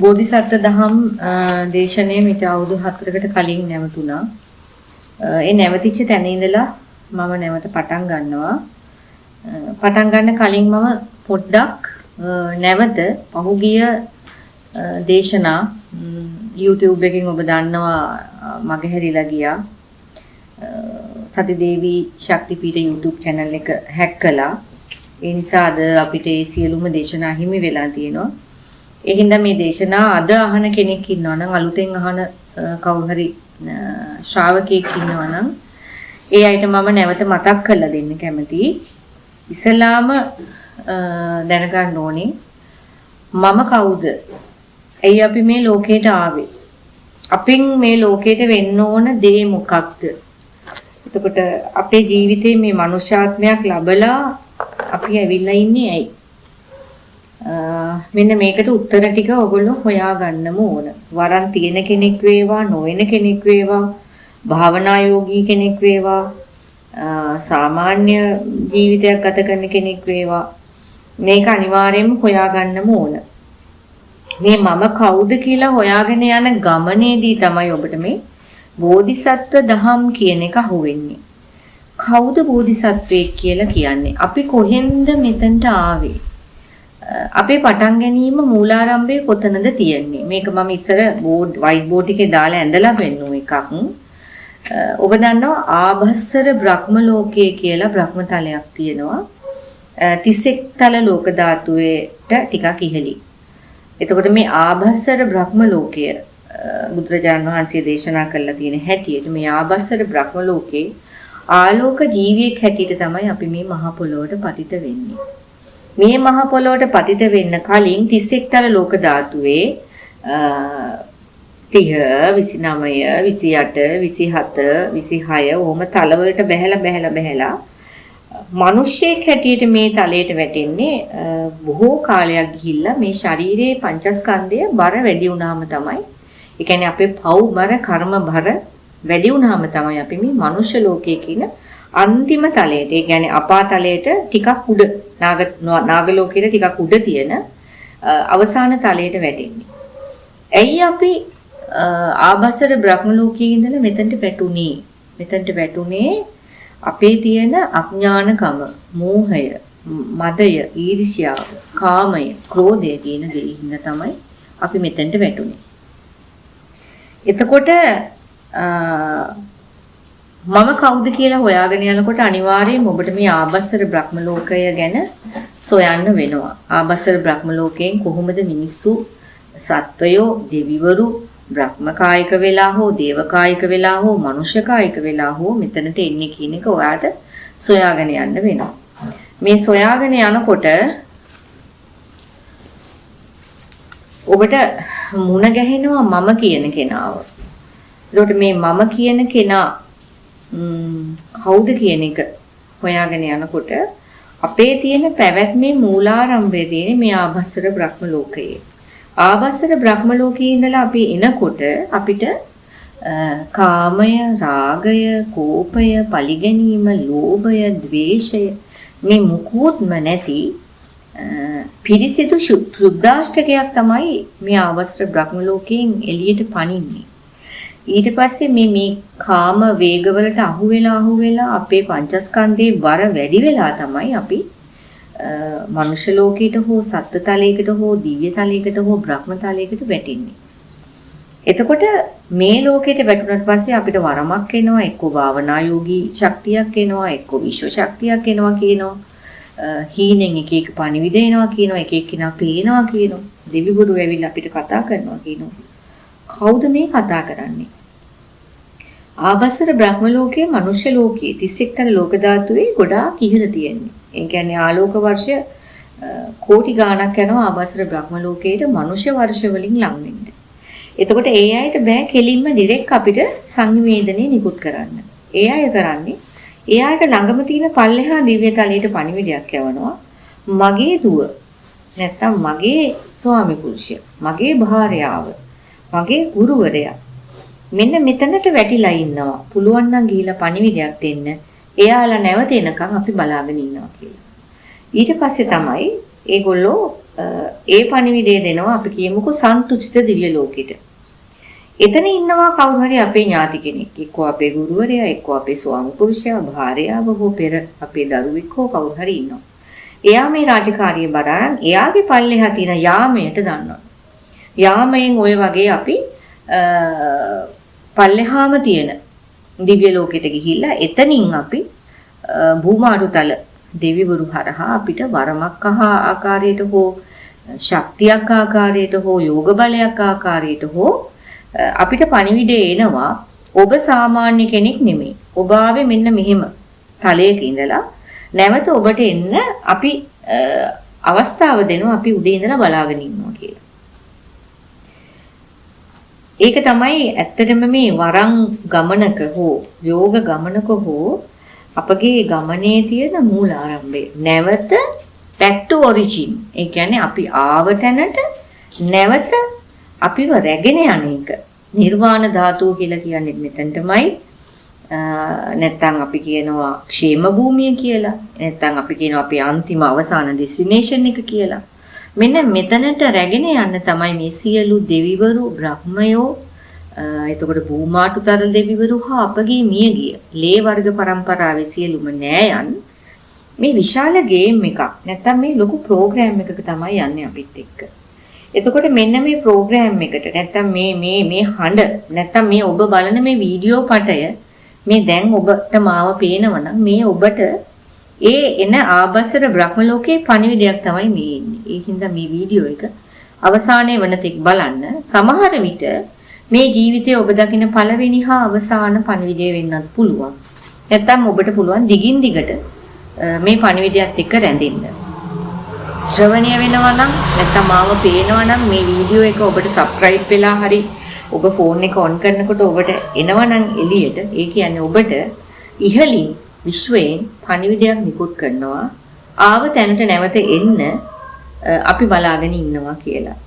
බෝධිසත්ව දහම් දේශනය මිට අවුරුදු 4කට කලින් නැවතුණා. ඒ නැවතිච්ච තැන ඉඳලා මම නැවත පටන් ගන්නවා. පටන් ගන්න කලින් මම පොඩ්ඩක් නැවත පහුගිය දේශනා YouTube එකකින් ඔබ දන්නවා මගහැරිලා ගියා. සතිදේවී ශක්තිපීඨ YouTube channel එක හැක් කළා. ඒ නිසා අද අපිට ඒ සියලුම දේශනා හිමි වෙලා තියෙනවා. ඒ හින්දා මේ දේශනා අද අහන කෙනෙක් ඉන්නවා නම් අලුතෙන් අහන කවුරු හරි ශ්‍රාවකයෙක් ඉන්නවා නම් ඒ අයට මම නැවත මතක් කරලා දෙන්න කැමතියි. ඉස්ලාම දැනගන්න ඕනේ මම කවුද? ඇයි අපි මේ ලෝකයට ආවේ? අපින් මේ ලෝකයට වෙන්න ඕන දේ මොකක්ද? එතකොට අපේ ජීවිතේ මේ මනුෂ්‍යාත්මයක් ලැබලා අපි ඇවිල්ලා ඉන්නේ ඇයි? මෙන්න මේකට උත්තර ටික ඔයගොල්ලෝ හොයාගන්නම ඕන. වරන් තියෙන කෙනෙක් වේවා, නොවන කෙනෙක් වේවා, භාවනා යෝගී කෙනෙක් වේවා, සාමාන්‍ය ජීවිතයක් ගත කරන කෙනෙක් වේවා. මේක අනිවාර්යයෙන්ම හොයාගන්නම ඕන. මේ මම කවුද කියලා හොයාගෙන යන ගමනේදී තමයි ඔබට මේ බෝධිසත්ව දහම් කියන එක අහුවෙන්නේ. කවුද බෝධිසත්වයෙක් කියලා කියන්නේ? අපි කොහෙන්ද මෙතනට ආවේ? අපේ පටන් ගැනීම මූලාරම්භය කොතනද තියෙන්නේ? මේක මම ඉස්සර වයිට් බෝඩ් එකේ දාලා ඇඳලා පෙන්නු එකක්. ඔබ දන්නවා ආභස්සර බ්‍රහ්ම ලෝකයේ කියලා බ්‍රහ්ම තලයක් තියෙනවා. 31 තල ලෝක ධාතුවේට ටිකක් ඉහළින්. එතකොට මේ ආභස්සර බ්‍රහ්ම ලෝකය බුදුරජාණන් වහන්සේ දේශනා කළා තියෙන හැටියට මේ ආභස්සර බ්‍රහ්ම ලෝකේ ආලෝක ජීවියෙක් හැටියට තමයි අපි මේ මහ පොළොවට පතිත වෙන්නේ. මේ මහ පොළොවට පතිත වෙන්න කලින් 31 තල ලෝක ධාතුවේ 30 29 28 27 26 ඕම තල වලට බැහැලා මිනිස්සෙක් හැටියට මේ තලයට වැටෙන්නේ බොහෝ කාලයක් ගිහිල්ලා මේ ශරීරයේ පංචස්කන්ධය බර වැඩි වුණාම තමයි. ඒ කියන්නේ අපේ පව් බර කර්ම බර වැඩි වුණාම තමයි අපි මේ මනුෂ්‍ය ලෝකයේ කියන අන්තිම තලයට, ඒ කියන්නේ අපාතලයට ටිකක් උඩ නාග ලෝකයේ ටිකක් උඩ තියෙන අවසාන තලයට වැටෙන්නේ. ඇයි අපි ආභස්සර බ්‍රහ්ම ලෝකයේ ඉඳලා මෙතනට වැටුනේ? මෙතනට වැටුනේ අපේ තියෙන අඥානකම, මෝහය, මදය, ඊර්ෂ්‍යාව, කාමය, ක්‍රෝධය කියන දේ හින්දා තමයි අපි මෙතනට වැටුනේ. එතකොට මම කවුද කියලා හොයාගෙන යනකොට අනිවාර්යයෙන්ම ඔබට මේ ආභස්සර බ්‍රහ්ම ලෝකය ගැන සොයන්න වෙනවා. ආභස්සර බ්‍රහ්ම ලෝකයෙන් කොහොමද මිනිස්සු, සත්වයෝ, දෙවිවරු බ්‍රහ්ම කායික වෙලා හෝ දේව කායික වෙලා හෝ මනුෂ්‍ය කායික වෙලා හෝ මෙතනට එන්නේ කියන එක ඔයාට සොයාගෙන යන්න වෙනවා. මේ සොයාගෙන යනකොට ඔබට මුණ ගැහෙනවා මම කියන කෙනාව. ඒකට මේ මම කියන කෙනා කවුද කියන එක හොයාගෙන යනකොට අපේ තියෙන පැවැත්මේ මූලාරම්භය තියෙන්නේ මේ ආභස්සර බ්‍රහ්ම ලෝකයේ. ආභස්සර බ්‍රහ්ම ලෝකයේ ඉඳලා අපි එනකොට අපිට කාමය, රාගය, කෝපය, පලිගැනීම, ලෝභය, ද්වේෂය මේ මුකුත්ම නැති පිරිසිදු සුද්ධාෂ්ටකයක් තමයි මේ ආභස්සර බ්‍රහ්ම ලෝකයෙන් එළියට පනින්නේ. ඊට පස්සේ මේ කාම වේගවලට අහු වෙලා අපේ පංචස්කන්ධේ බර වැඩි වෙලා තමයි අපි මනුෂ්‍ය ලෝකයට හෝ සත්ත්ව තලයකට හෝ දිව්‍ය තලයකට හෝ බ්‍රහ්ම තලයකට වැටෙන්නේ. එතකොට මේ ලෝකයට වැටුණාට පස්සේ අපිට වරමක් එනවා, එක්ක භාවනා යෝගී ශක්තියක් එනවා, එක්ක විශ්ව ශක්තියක් එනවා කියනවා. හීනෙන් එක එක පණිවිඩ එනවා කියනවා, එක එක කෙනා පේනවා කියනවා. දෙවිවරු ඇවිල්ලා අපිට කතා කරනවා කියනවා. කවුද මේ කතා කරන්නේ? ආභස්සර බ්‍රහ්ම ලෝකයේ මනුෂ්‍ය ලෝකයේ 31 තල ලෝක ධාතුවේ ගොඩාක් ඉහළ තියෙන්නේ. ඒ කියන්නේ ආලෝක වර්ෂ කෝටි ගාණක් යනවා ආභස්සර බ්‍රහ්ම ලෝකයට මනුෂ්‍ය වර්ෂ වලින් ලං වෙන්න. එතකොට ඒ අයට බෑ කෙලින්ම ඩිරෙක්ට් අපිට සංවේදනය නිකුත් කරන්න. ඒ අය කරන්නේ ඒ අයට ළඟම තියෙන පල්ලෙහා දිව්‍ය තලයට පණිවිඩයක් යවනවා. මගේ දුව නැත්තම් මගේ ස්වාමි පුරුෂයා, මගේ භාර්යාව, මගේ ගුරුවරයා මෙන්න මෙතනට වැටිලා ඉන්නවා. පුළුවන් නම් ගිහිලා පණිවිඩයක් දෙන්න. එයාලා නැවත එනකන් අපි බලාගෙන ඉන්නවා කියලා. ඊට පස්සේ තමයි ඒගොල්ලෝ ඒ පණිවිඩය දෙනවා අපි කියමුකෝ සන්තුෂ්ඨ දිව්‍ය ලෝකෙට. එතන ඉන්නවා කවුරු හරි අපේ ඥාති කෙනෙක්. එක්කෝ අපේ ගුරුවරයා, එක්කෝ අපේ ස්වාමි පුරුෂයා, භාර්යාව හෝ පෙර අපේ දරුවෙක් හෝ කවුරු හරි ඉන්නවා. එයා මේ රාජකාරිය බඩාරන් එයාගේ පල්ලෙහා තියෙන යාමයට දන්නවා. යාමයෙන් ওই වගේ අපි පල්ලෙහාම තියෙන දිව්‍ය ලෝකෙට ගිහිල්ලා එතනින් අපි භූමාරුතල දෙවිවරු හරහා අපිට වරමක් ආකාරයට හෝ ශක්තියක් ආකාරයට හෝ යෝග බලයක් ආකාරයට හෝ අපිට පණිවිඩය එනවා ඔබ සාමාන්‍ය කෙනෙක් නෙමෙයි. ඔබ ආවේ මෙන්න මෙහෙම තලයක ඉඳලා නැවත ඔබට එන්න අපි අවස්ථාව දෙනවා අපි උඩේ ඉඳලා බලාගෙන ඉන්නවා කියලා. ඒක තමයි ඇත්තටම මේ වරන් ගමනක හෝ යෝග ගමනක හෝ අපගේ ගමනේ තියෙන මූල ආරම්භය. නැවත back to origin. ඒ කියන්නේ අපි ආව තැනට නැවත අපිව රැගෙන යන එක. නිර්වාණ ධාතුව කියලා කියන්නේ මෙතනටමයි. නැත්තම් අපි කියනවා ക്ഷേම භූමිය කියලා. නැත්තම් අපි කියනවා අපේ අන්තිම අවසාන ඩෙස්ටිනේෂන් එක කියලා. මෙන්න මෙතනට රැගෙන යන්න තමයි මේ සියලු දෙවිවරු බ්‍රහ්මයෝ එතකොට භූමාටුතර දෙවිවරු හා අපගේ මියගිය ලේ වර්ග පරම්පරාවේ සියලුම නෑයන් මේ විශාල ගේම් එකක් නැත්තම් මේ ලොකු ප්‍රෝග්‍රෑම් එකක තමයි යන්නේ අපිත් එක්ක. එතකොට මෙන්න මේ ප්‍රෝග්‍රෑම් එකට නැත්තම් මේ හඬ නැත්තම් මේ ඔබ බලන මේ වීඩියෝ පටය මේ දැන් ඔබට මාව පේනවනම් මේ ඔබට ඒ එන ආභසර බ්‍රහ්ම ලෝකයේ පණිවිඩයක් තමයි මේ ඉන්නේ. ඒ හින්දා මේ වීඩියෝ එක අවසානයේ වෙනතෙක් බලන්න. සමහර විට මේ ජීවිතයේ ඔබ දකින පළවෙනි හා අවසාන පණිවිඩය වෙන්නත් පුළුවන්. නැත්තම් ඔබට පුළුවන් දිගින් දිගට මේ පණිවිඩයත් එක්ක රැඳෙන්න. ශ්‍රවණය වෙනවා නම් නැත්තම් මාව පේනවා නම් මේ වීඩියෝ එක ඔබට සබ්ස්ක්‍රයිබ් වෙලා හරි ඔබ ෆෝන් එක ඔන් කරනකොට ඔබට එනවා නම් එළියට ඒ කියන්නේ ඔබට ඉහළින් විශ්වයෙන් පණිවිඩයක් නිකුත් කරනවා ආව තැනට නැවත එන්න අපි බලාගෙන ඉන්නවා කියලා.